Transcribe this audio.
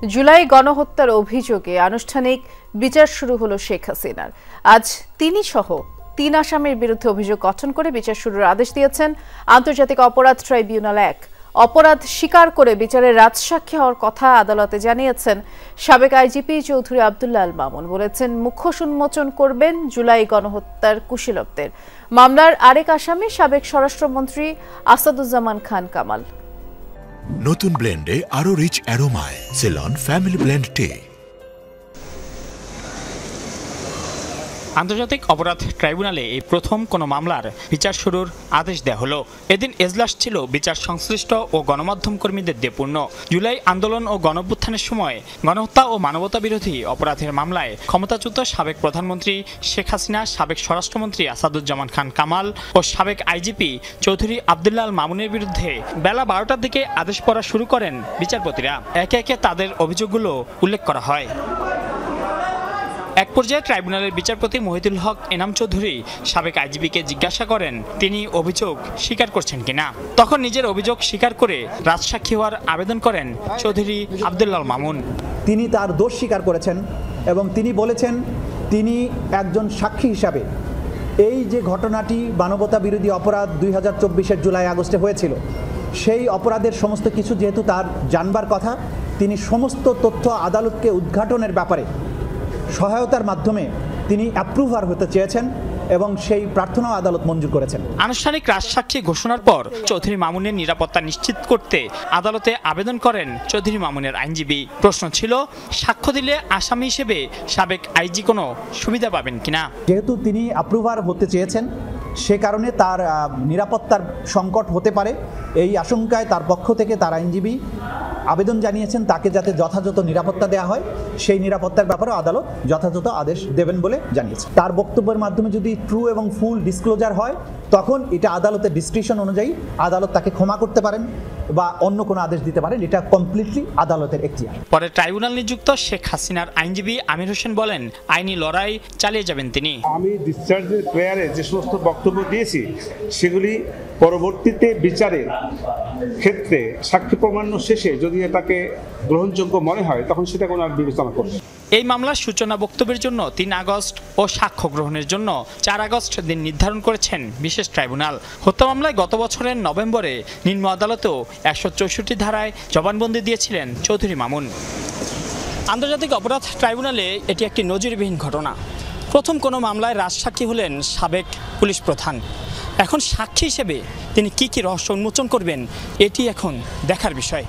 জুলাই গণহত্যার অভিযোগে আনুষ্ঠানিক বিচার শুরু হলো শেখ হাসিনার। আজ তিনি সহ ৩ আসামির বিরুদ্ধে অভিযোগ গঠন করে বিচার শুরুর আদেশ দিয়েছেন আন্তর্জাতিক অপরাধ ট্রাইব্যুনাল ১। অপরাধ স্বীকার করে বিচারের রাজসাক্ষী হওয়ার কথা আদালতে জানিয়েছেন সাবেক আইজিপি চৌধুরী আব্দুল্লাহ আল মামুন। বলেছেন, মুখোশ উন্মোচন করবেন জুলাই গণহত্যার কুশীলবদের। মামলার আরেক আসামি সাবেক স্বরাষ্ট্রমন্ত্রী আসাদুজ্জামান খান কামাল। নতুন ব্লেন্ডে আরো রিচ অ্যারোমায় সেলন ফ্যামিলি ব্লেন্ড টে। আন্তর্জাতিক অপরাধ ট্রাইব্যুনালে এই প্রথম কোনো মামলার বিচার শুরুর আদেশ দেওয়া হলো। এদিন এজলাস ছিল বিচার সংশ্লিষ্ট ও গণমাধ্যম কর্মীদের দিয়ে পূর্ণ। জুলাই আন্দোলন ও গণঅভ্যুত্থানের সময় গণহত্যা ও মানবতা বিরোধী অপরাধের মামলায় ক্ষমতাচ্যুত সাবেক প্রধানমন্ত্রী শেখ হাসিনা, সাবেক স্বরাষ্ট্রমন্ত্রী আসাদুজ্জামান খান কামাল ও সাবেক আইজিপি চৌধুরী আব্দুল্লাহ আল মামুনের বিরুদ্ধে বেলা ১২টার দিকে আদেশ পড়া শুরু করেন বিচারপতিরা। একে একে তাদের অভিযোগগুলো উল্লেখ করা হয়। এক পর্যায়ে ট্রাইব্যুনালের বিচারপতি মহিদুল হক এনাম চৌধুরী সাবেক আইজিপিকে জিজ্ঞাসা করেন তিনি অভিযোগ স্বীকার করছেন কিনা। তখন নিজের অভিযোগ স্বীকার করে রাজসাক্ষী হওয়ার আবেদন করেন চৌধুরী আব্দুল্লাহ আল মামুন। তিনি তার দোষ স্বীকার করেছেন এবং তিনি বলেছেন তিনি একজন সাক্ষী হিসাবে এই যে ঘটনাটি মানবতা বিরোধী অপরাধ ২০২৪-এর জুলাই আগস্টে হয়েছিল, সেই অপরাধের সমস্ত কিছু যেহেতু তার জানবার কথা, তিনি সমস্ত তথ্য আদালতকে উদ্ঘাটনের ব্যাপারে সহায়তার মাধ্যমে তিনি অ্যাপ্রুভার হতে চেয়েছেন এবং সেই প্রার্থনাও আদালত মঞ্জুর করেছেন। আনুষ্ঠানিক রাজসাক্ষী ঘোষণার পর চৌধুরী মামুনের নিরাপত্তা নিশ্চিত করতে আদালতে আবেদন করেন চৌধুরী মামুনের আইনজীবী। প্রশ্ন ছিল, সাক্ষ্য দিলে আসামি হিসেবে সাবেক আইজি কোনো সুবিধা পাবেন কিনা। যেহেতু তিনি অ্যাপ্রুভার হতে চেয়েছেন, সে কারণে তার নিরাপত্তার সংকট হতে পারে এই আশঙ্কায় তার পক্ষ থেকে তার আইনজীবী আবেদন জানিয়েছেন তাকে যাতে যথাযথ নিরাপত্তা দেওয়া হয়, সেই নিরাপত্তার ব্যাপারেও আদালত যথাযথ আদেশ দেবেন বলে জানিয়েছে। তার বক্তব্যের মাধ্যমে যদি ট্রু এবং ফুল ডিসক্লোজার হয়, তখন এটা আদালতের ডিসক্রিপশন অনুযায়ী আদালত তাকে ক্ষমা করতে পারেন বা অন্য কোনো আদেশ দিতে পারেন। এটা কমপ্লিটলি আদালতের এখতিয়ার। পরে ট্রাইব্যুনাল নিযুক্ত শেখ হাসিনার আইনজীবী আমির হোসেন বলেন, আইনি লড়াই চালিয়ে যাবেন তিনি। আমি ডিসচার্জের প্রেয়ারে যে সমস্ত বক্তব্য দিয়েছি সেগুলি পরবর্তীতে বিচারের ক্ষেত্রে সাক্ষী প্রমাণ শেষে যদি এটাকে গ্রহণযোগ্য মনে হয় তখন সেটা কোনো বিবেচনা করবে। এই মামলার সূচনা বক্তব্যের জন্য ৩ আগস্ট ও সাক্ষ্য গ্রহণের জন্য ৪ আগস্ট দিন নির্ধারণ করেছেন বিশেষ ট্রাইব্যুনাল। হত্যা মামলায় গত বছরের নভেম্বরে নিম্ন আদালতেও ১৬৪ ধারায় জবানবন্দি দিয়েছিলেন চৌধুরী মামুন। আন্তর্জাতিক অপরাধ ট্রাইব্যুনালে এটি একটি নজিরবিহীন ঘটনা। প্রথম কোনো মামলায় রাজসাক্ষী হলেন সাবেক পুলিশ প্রধান। এখন সাক্ষী হিসেবে তিনি কি রহস্য উন্মোচন করবেন, এটি এখন দেখার বিষয়।